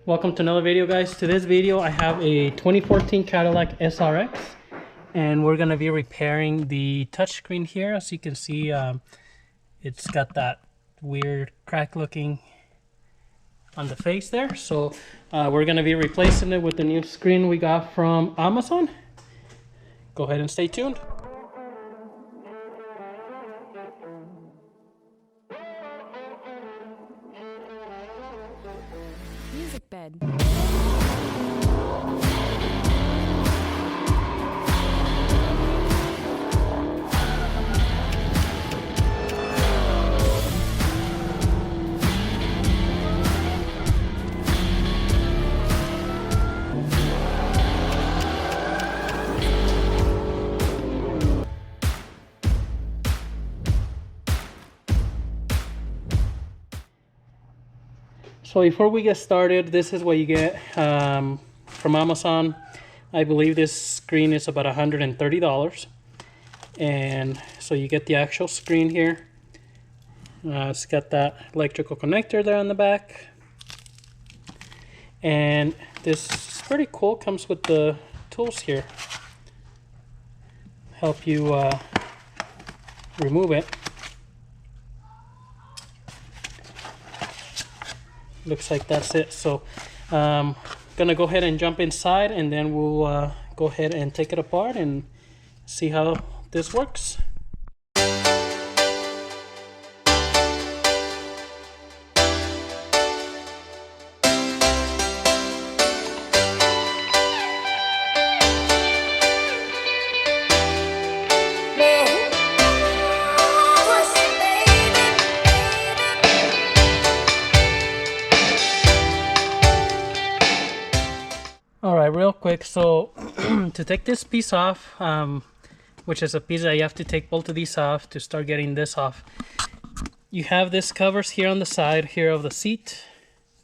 Welcome to another video, guys. To this video I have a 2014 Cadillac SRX and we're going to be repairing the touchscreen here. As you can see, it's got that weird crack looking on the face there, so we're going to be replacing it with the new screen we got from Amazon. Go ahead and stay tuned. Music bed. So before we get started, this is what you get from Amazon. I believe this screen is about $130. And so you get the actual screen here. It's got that electrical connector there on the back. And this is pretty cool, comes with the tools here. Help you remove it. Looks like that's it. So gonna go ahead and jump inside, and then we'll go ahead and take it apart and see how this works. Alright, real quick, so to take this piece off, which is a piece that you have to take both of these off to start getting this off, you have this covers here on the side here of the seat,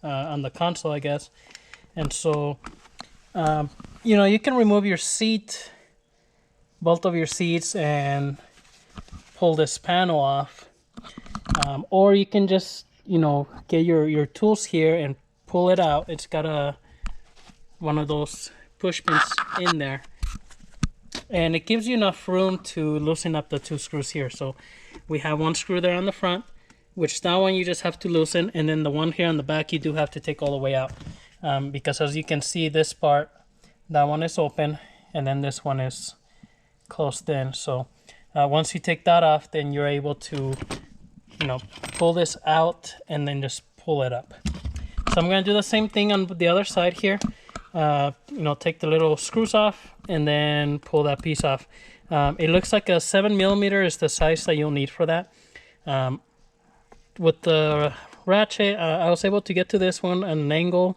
on the console, I guess. And so you know, you can remove your seat, both of your seats, and pull this panel off, or you can just, you know, get your tools here and pull it out. It's got one of those push pins in there, and it gives you enough room to loosen up the two screws here. So we have one screw there on the front, which that one you just have to loosen, and then the one here on the back you do have to take all the way out, because as you can see, this part, that one is open, and then this one is closed in. So once you take that off, then you're able to, you know, pull this out and then just pull it up. So I'm going to do the same thing on the other side here. You know, take the little screws off and then pull that piece off. It looks like a 7mm is the size that you'll need for that. With the ratchet, I was able to get to this one at an angle.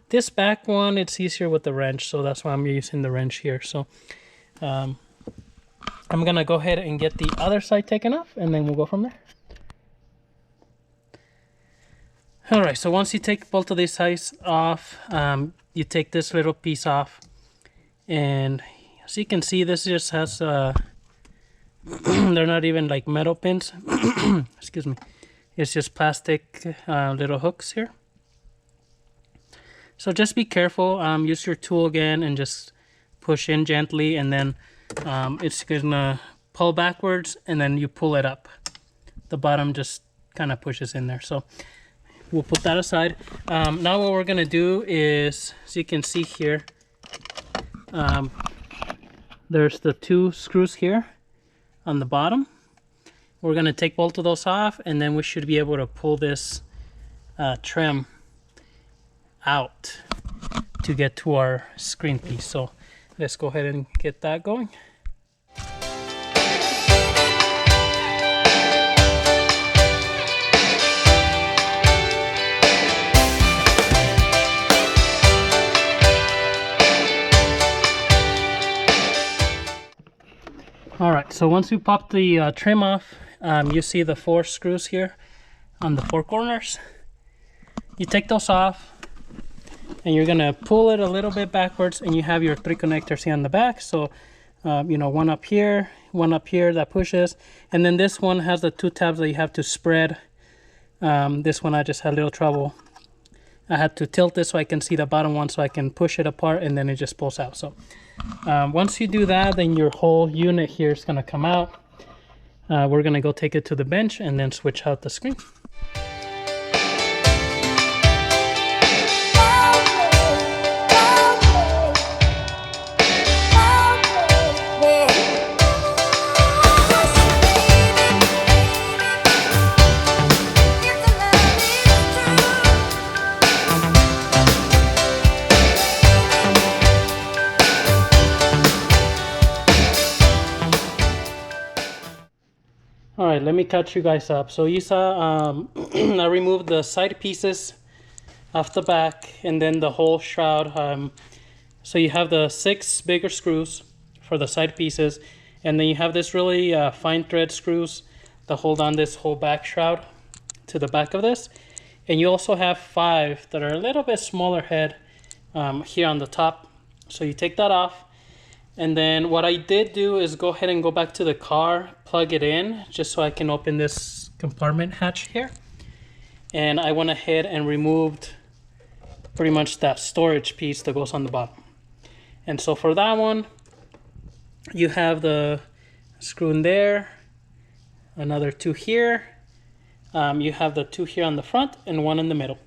This back one, it's easier with the wrench, so that's why I'm using the wrench here. So I'm going to go ahead and get the other side taken off, and then we'll go from there. Alright, so once you take both of these sides off, you take this little piece off, and as you can see, this just has they're not even like metal pins. Excuse me. It's just plastic little hooks here. So just be careful. Use your tool again and just push in gently, and then it's gonna pull backwards, and then you pull it up. The bottom just kind of pushes in there. So we'll put that aside. Now what we're gonna do is, as you can see here, there's the two screws here on the bottom. We're gonna take both of those off, and then we should be able to pull this trim out to get to our screen piece. So let's go ahead and get that going. Alright, so once you pop the trim off, you see the 4 screws here on the 4 corners. You take those off, and you're going to pull it a little bit backwards, and you have your 3 connectors here on the back. So, you know, one up here that pushes, and then this one has the 2 tabs that you have to spread. This one I just had a little trouble I had to tilt this so I can see the bottom one so I can push it apart, and then it just pulls out. So once you do that, then your whole unit here is going to come out. We're going to go take it to the bench and then switch out the screen. All right, let me catch you guys up. So you saw I removed the side pieces off the back and then the whole shroud. So you have the 6 bigger screws for the side pieces, and then you have this really fine thread screws that hold on this whole back shroud to the back of this. And you also have 5 that are a little bit smaller head here on the top. So you take that off. And then what I did do is go ahead and go back to the car, plug it in, just so I can open this compartment hatch here. And I went ahead and removed pretty much that storage piece that goes on the bottom. And so for that one, you have the screw in there, another 2 here. You have the 2 here on the front and 1 in the middle.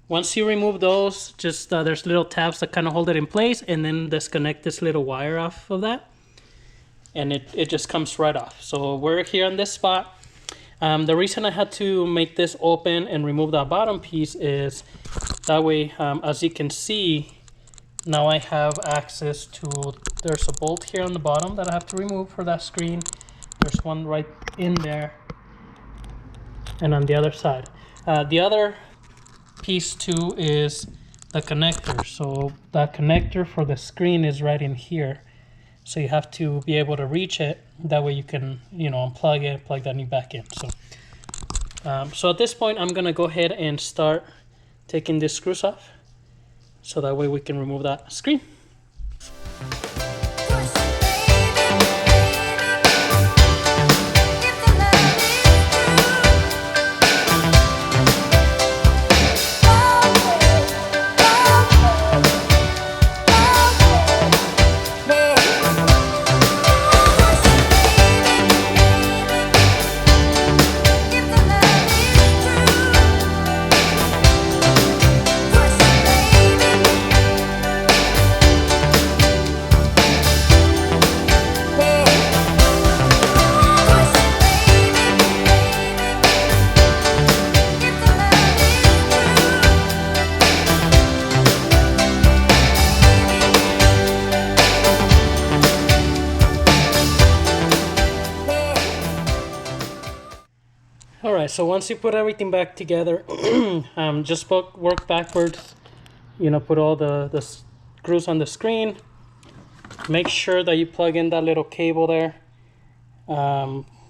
Once you remove those, just there's little tabs that kind of hold it in place, and then disconnect this little wire off of that, and it just comes right off. So we're here on this spot. The reason I had to make this open and remove that bottom piece is that way, as you can see, now I have access to, there's a bolt here on the bottom that I have to remove for that screen. There's one right in there, and on the other side. The other piece too is the connector. So that connector for the screen is right in here. So you have to be able to reach it. That way you can, unplug it, plug that new back in. So at this point, I'm gonna go ahead and start taking these screws off. So that way we can remove that screen. Alright, so once you put everything back together, just work backwards, put all the screws on the screen. Make sure that you plug in that little cable there.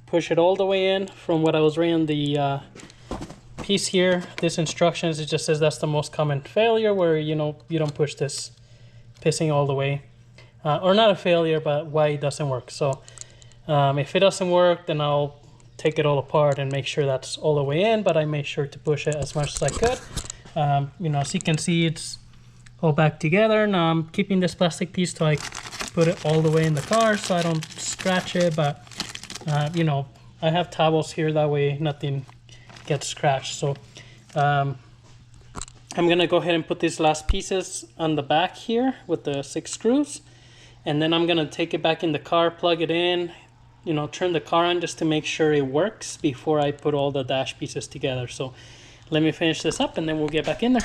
Push it all the way in from what I was reading the piece here. This instructions, it just says that's the most common failure where, you don't push this pissing all the way. Or not a failure, but why it doesn't work. So if it doesn't work, then I'll take it all apart and make sure that's all the way in, but I made sure to push it as much as I could. As you can see, it's all back together. Now I'm keeping this plastic piece till I put it all the way in the car so I don't scratch it, but I have towels here, that way nothing gets scratched. So I'm gonna go ahead and put these last pieces on the back here with the 6 screws, and then I'm gonna take it back in the car, plug it in, turn the car on just to make sure it works before I put all the dash pieces together. So let me finish this up and then we'll get back in there.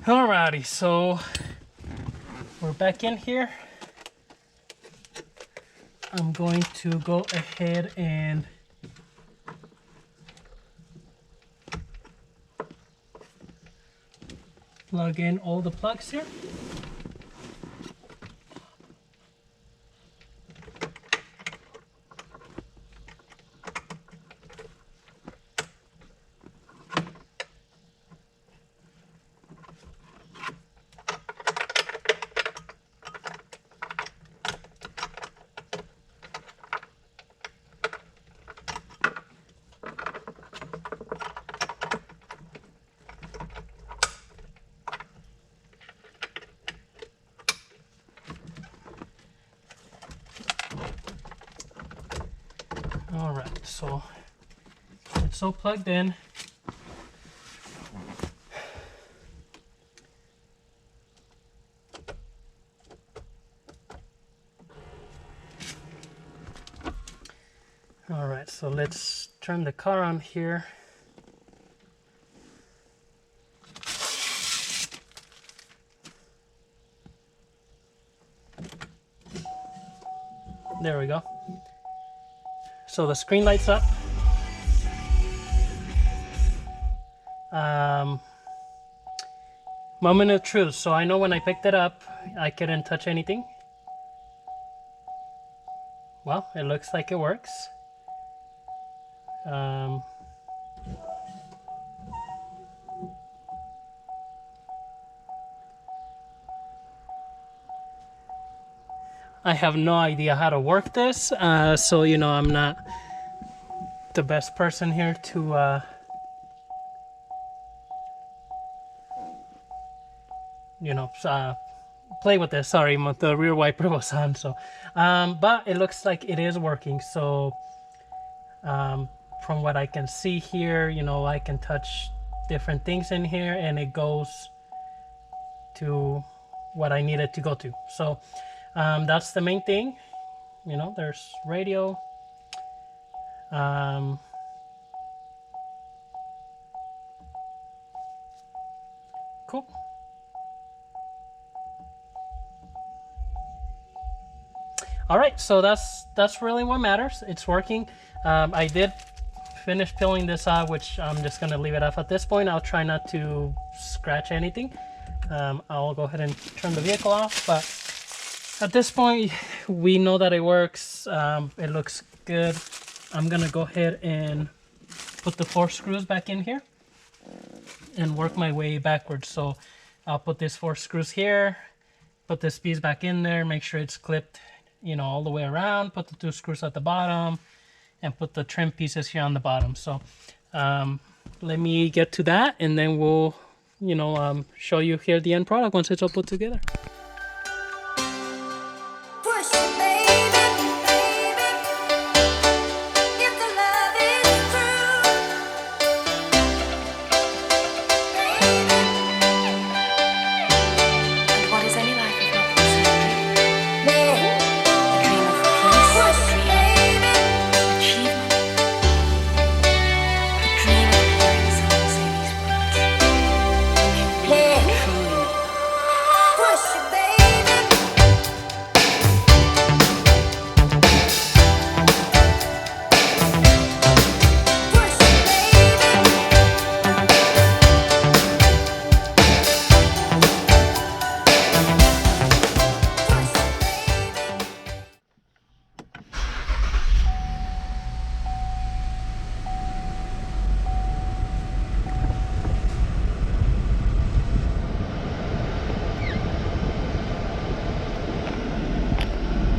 Alrighty, so we're back in here. I'm going to go ahead and plug in all the plugs here. All right, so it's all plugged in. All right, so let's turn the car on here. There we go. So the screen lights up. Moment of truth. So I know when I picked it up, I couldn't touch anything. Well, it looks like it works. I have no idea how to work this, so you know, I'm not the best person here to you know, play with this. Sorry, the rear wiper was on, so but it looks like it is working. So from what I can see here, you know, I can touch different things in here and it goes to what I need it to go to. So that's the main thing. You know, there's radio. Cool. All right, so that's really what matters. It's working. I did finish peeling this off, which I'm just gonna leave it off at this point. I'll try not to scratch anything. I'll go ahead and turn the vehicle off, but at this point, we know that it works. It looks good. I'm gonna go ahead and put the 4 screws back in here and work my way backwards. So I'll put these 4 screws here, put this piece back in there, make sure it's clipped, you know, all the way around, put the 2 screws at the bottom, and put the trim pieces here on the bottom. So let me get to that, and then we'll, you know, show you here the end product once it's all put together.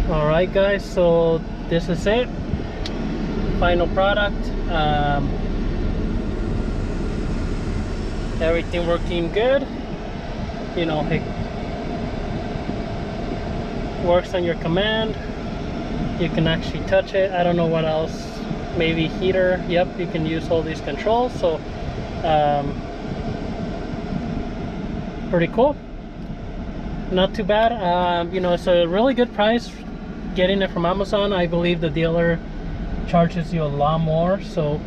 Alright guys, so this is it, final product. Everything working good, you know, it works on your command. You can actually touch it. I don't know what else, maybe heater. Yep, you can use all these controls. So pretty cool, not too bad. You know, it's a really good price getting it from Amazon. I believe the dealer charges you a lot more. So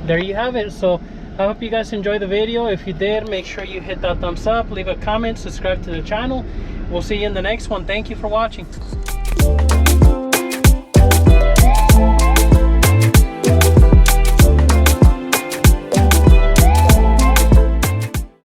there you have it. So I hope you guys enjoyed the video. If you did, make sure you hit that thumbs up, leave a comment, subscribe to the channel. We'll see you in the next one. Thank you for watching.